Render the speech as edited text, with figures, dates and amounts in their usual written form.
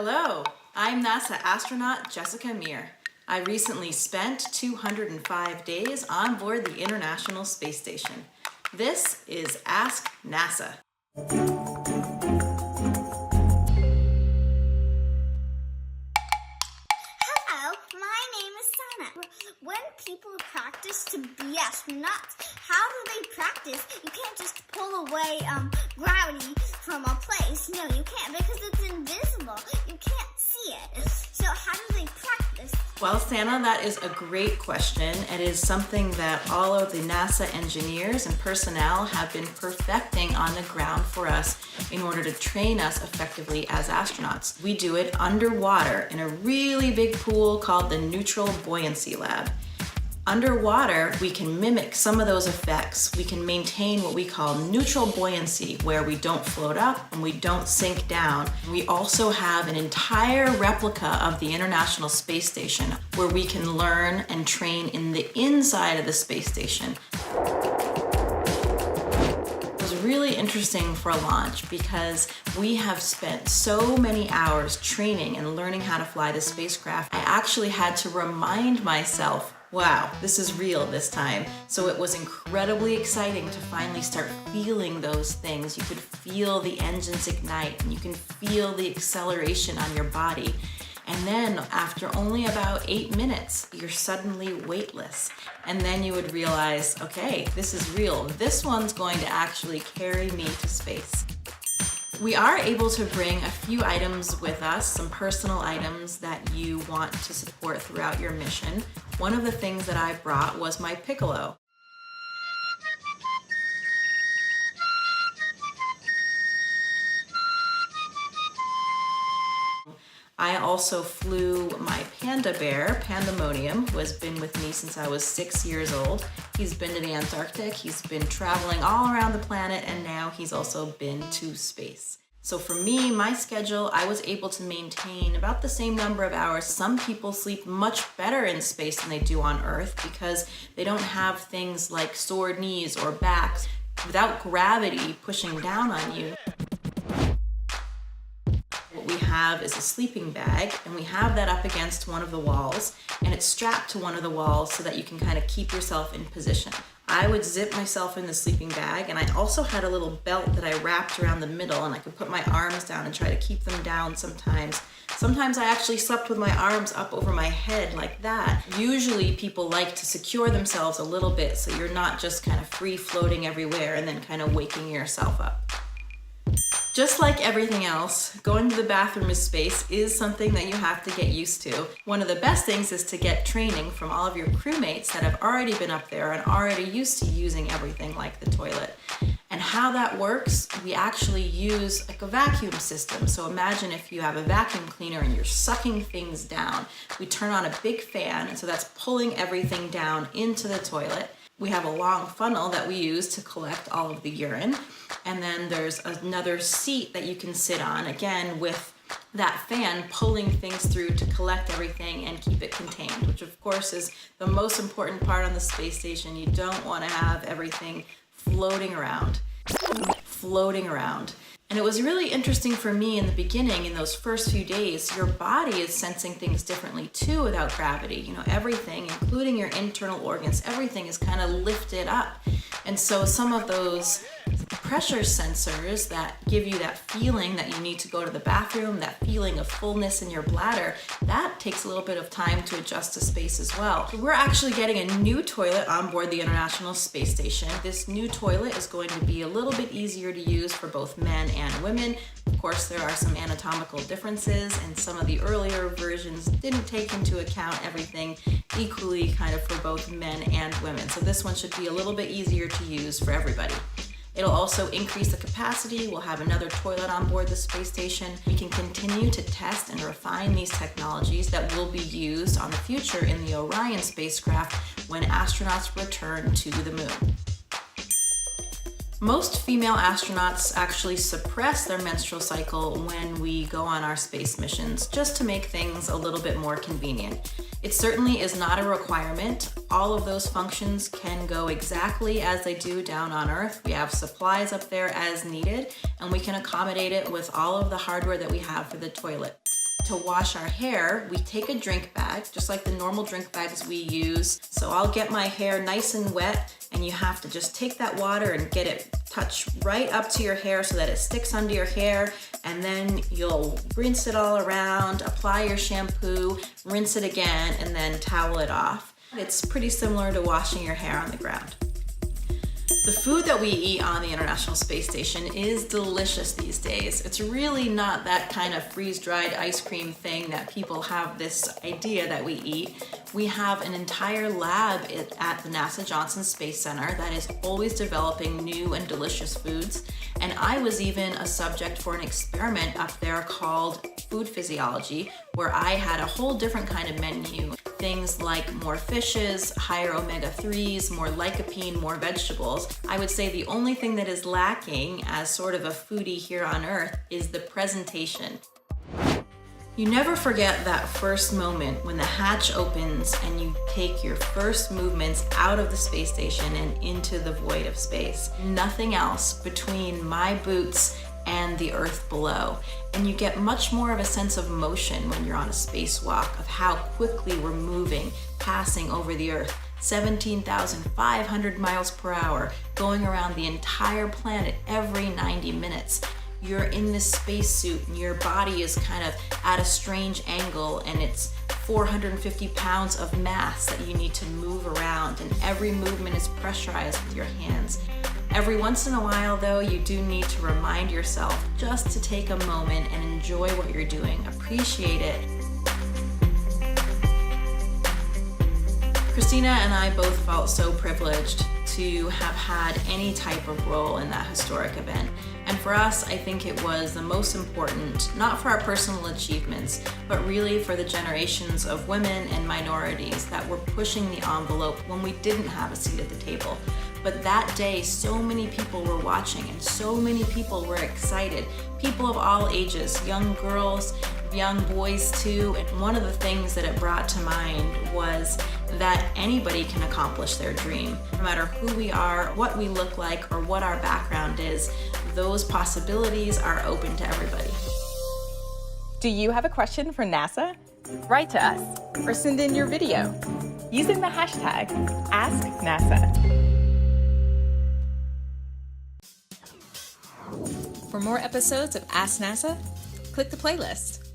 Hello, I'm NASA astronaut Jessica Meir. I recently spent 205 days on board the International Space Station. This is Ask NASA. Hello, my name is Sana. When people practice to be astronauts, how do they practice? You can't just pull away gravity from a place. No, you can't because it's invisible. You can't see it. So how do they practice? Well, Santa, that is a great question. It is something that all of the NASA engineers and personnel have been perfecting on the ground for us in order to train us effectively as astronauts. We do it underwater in a really big pool called the Neutral Buoyancy Lab. Underwater, we can mimic some of those effects. We can maintain what we call neutral buoyancy, where we don't float up and we don't sink down. We also have an entire replica of the International Space Station where we can learn and train in the inside of the space station. It was really interesting for a launch because we have spent so many hours training and learning how to fly the spacecraft. I actually had to remind myself, wow, this is real this time. So it was incredibly exciting to finally start feeling those things. You could feel the engines ignite and you can feel the acceleration on your body. And then after only about 8 minutes, you're suddenly weightless. And then you would realize, okay, this is real. This one's going to actually carry me to space. We are able to bring a few items with us, some personal items that you want to support throughout your mission. One of the things that I brought was my piccolo. I also flew my panda bear, Pandemonium, who has been with me since I was 6 years old. He's been to the Antarctic, he's been traveling all around the planet, and now he's also been to space. So for me, my schedule, I was able to maintain about the same number of hours. Some people sleep much better in space than they do on Earth because they don't have things like sore knees or backs. Without gravity pushing down on you, what we have is a sleeping bag, and we have that up against one of the walls, and it's strapped to one of the walls so that you can kind of keep yourself in position. I would zip myself in the sleeping bag, and I also had a little belt that I wrapped around the middle, and I could put my arms down and try to keep them down sometimes. Sometimes I actually slept with my arms up over my head like that. Usually people like to secure themselves a little bit so you're not just kind of free floating everywhere and then kind of waking yourself up. Just like everything else, going to the bathroom in space is something that you have to get used to. One of the best things is to get training from all of your crewmates that have already been up there and already used to using everything like the toilet. And how that works, we actually use like a vacuum system. So imagine if you have a vacuum cleaner and you're sucking things down. We turn on a big fan, and so that's pulling everything down into the toilet. We have a long funnel that we use to collect all of the urine. And then there's another seat that you can sit on, again, with that fan pulling things through to collect everything and keep it contained, which of course is the most important part on the space station. You don't want to have everything floating around. And it was really interesting for me in the beginning, in those first few days, your body is sensing things differently too without gravity. You know, everything, including your internal organs, everything is kind of lifted up. And so some of those pressure sensors that give you that feeling that you need to go to the bathroom, that feeling of fullness in your bladder, that takes a little bit of time to adjust to space as well. So we're actually getting a new toilet on board the International Space Station. This new toilet is going to be a little bit easier to use for both men and women. Of course, there are some anatomical differences, and some of the earlier versions didn't take into account everything equally kind of for both men and women. So this one should be a little bit easier to use for everybody. It'll also increase the capacity. We'll have another toilet on board the space station. We can continue to test and refine these technologies that will be used on the future in the Orion spacecraft when astronauts return to the moon. Most female astronauts actually suppress their menstrual cycle when we go on our space missions, just to make things a little bit more convenient. It certainly is not a requirement. All of those functions can go exactly as they do down on Earth. We have supplies up there as needed, and we can accommodate it with all of the hardware that we have for the toilet. To wash our hair, we take a drink bag, just like the normal drink bags we use. So I'll get my hair nice and wet, and you have to just take that water and get it touch right up to your hair so that it sticks under your hair, and then you'll rinse it all around, apply your shampoo, rinse it again, and then towel it off. It's pretty similar to washing your hair on the ground. The food that we eat on the International Space Station is delicious these days. It's really not that kind of freeze-dried ice cream thing that people have this idea that we eat. We have an entire lab at the NASA Johnson Space Center that is always developing new and delicious foods. And I was even a subject for an experiment up there called Food Physiology, where I had a whole different kind of menu. Things like more fishes, higher omega-3s, more lycopene, more vegetables. I would say the only thing that is lacking as sort of a foodie here on Earth is the presentation. You never forget that first moment when the hatch opens and you take your first movements out of the space station and into the void of space. Nothing else between my boots and the Earth below. And you get much more of a sense of motion when you're on a spacewalk, of how quickly we're moving, passing over the Earth. 17,500 miles per hour, going around the entire planet every 90 minutes. You're in this spacesuit and your body is kind of at a strange angle, and it's 450 pounds of mass that you need to move around, and every movement is pressurized with your hands. Every once in a while, though, you do need to remind yourself just to take a moment and enjoy what you're doing, appreciate it. Christina and I both felt so privileged to have had any type of role in that historic event. And for us, I think it was the most important, not for our personal achievements, but really for the generations of women and minorities that were pushing the envelope when we didn't have a seat at the table. But that day, so many people were watching and so many people were excited. People of all ages, young girls, young boys too. And one of the things that it brought to mind was that anybody can accomplish their dream. No matter who we are, what we look like, or what our background is, those possibilities are open to everybody. Do you have a question for NASA? Write to us or send in your video using the hashtag AskNasa. For more episodes of Ask NASA, click the playlist.